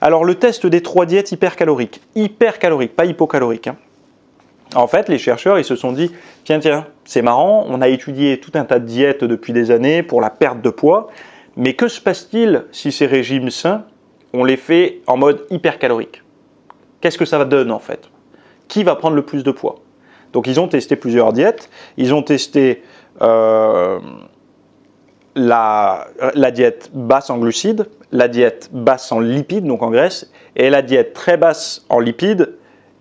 Alors le test des 3 diètes hypercaloriques, pas hypocaloriques. En fait, les chercheurs ils se sont dit, tiens, c'est marrant, on a étudié tout un tas de diètes depuis des années pour la perte de poids, mais que se passe-t-il si ces régimes sains, on les fait en mode hypercalorique? Qu'est-ce que ça donne en fait? Qui va prendre le plus de poids? Donc ils ont testé plusieurs diètes, ils ont testé la diète basse en glucides, la diète basse en lipides, donc en graisse, et la diète très basse en lipides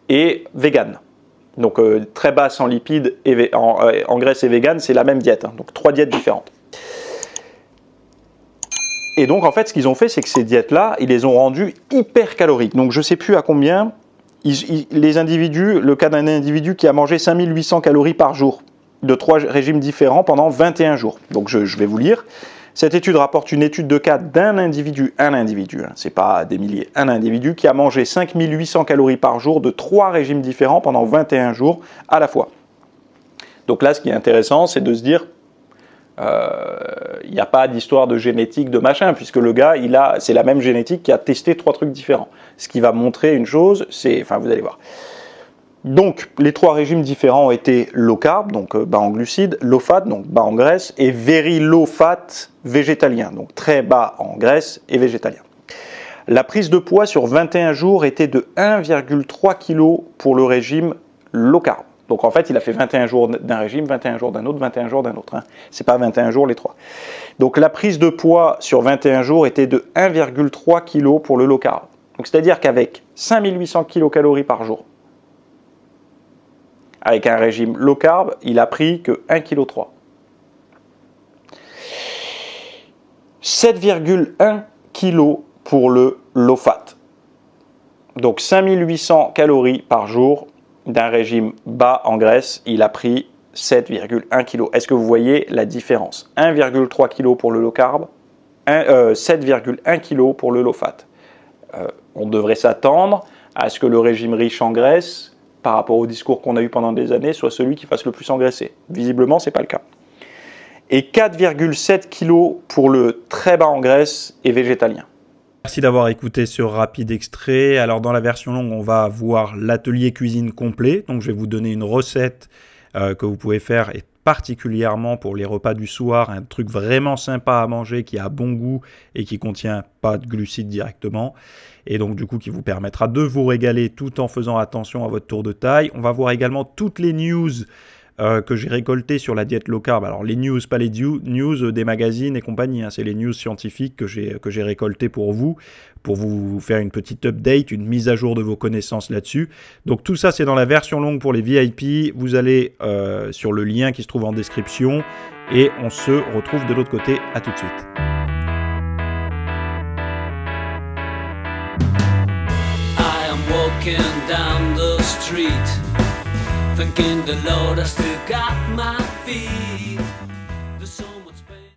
et vegan. Donc très basse en lipides, et en graisse et vegan, c'est la même diète, hein, donc 3 diètes différentes. Et donc en fait, ce qu'ils ont fait, c'est que ces diètes-là, ils les ont rendues hypercaloriques. Donc je ne sais plus à combien, les individus, le cas d'un individu qui a mangé 5800 calories par jour, de 3 régimes différents pendant 21 jours. Donc je vais vous lire. Cette étude rapporte une étude de cas d'un individu, hein, c'est pas des milliers, un individu qui a mangé 5800 calories par jour de 3 régimes différents pendant 21 jours à la fois. Donc là, ce qui est intéressant, c'est de se dire, il n'y a pas d'histoire de génétique, de machin, puisque le gars, c'est la même génétique qui a testé 3 trucs différents. Ce qui va montrer une chose, enfin vous allez voir. Donc, les 3 régimes différents ont été low carb, donc bas en glucides, low fat, donc bas en graisse, et very low fat végétalien, donc très bas en graisse et végétalien. La prise de poids sur 21 jours était de 1,3 kg pour le régime low carb. Donc en fait, il a fait 21 jours d'un régime, 21 jours d'un autre, 21 jours d'un autre. Hein. Ce n'est pas 21 jours les 3. Donc la prise de poids sur 21 jours était de 1,3 kg pour le low carb. Donc c'est-à-dire qu'avec 5800 kcal par jour, avec un régime low carb, il a pris que 1,3 kg. 7,1 kg pour le low fat. Donc 5800 calories par jour d'un régime bas en graisse, il a pris 7,1 kg. Est-ce que vous voyez la différence? 1,3 kg pour le low carb, 7,1 kg pour le low fat. On devrait s'attendre à ce que le régime riche en graisse, par rapport au discours qu'on a eu pendant des années, soit celui qui fasse le plus engraisser. Visiblement, ce n'est pas le cas. Et 4,7 kg pour le très bas en graisse et végétalien. Merci d'avoir écouté ce rapide extrait. Alors dans la version longue, on va voir l'atelier cuisine complet. Donc je vais vous donner une recette que vous pouvez faire, et particulièrement pour les repas du soir, un truc vraiment sympa à manger qui a bon goût et qui contient pas de glucides directement. Et donc du coup qui vous permettra de vous régaler tout en faisant attention à votre tour de taille. On va voir également toutes les news que j'ai récoltées sur la diète low carb. Alors les news, pas les news des magazines et compagnie, hein. C'est les news scientifiques que j'ai récoltées pour vous faire une petite update, une mise à jour de vos connaissances là-dessus. Donc tout ça c'est dans la version longue pour les VIP. Vous allez sur le lien qui se trouve en description et on se retrouve de l'autre côté. À tout de suite. Walking down the street, thinking the Lord, I still got my feet.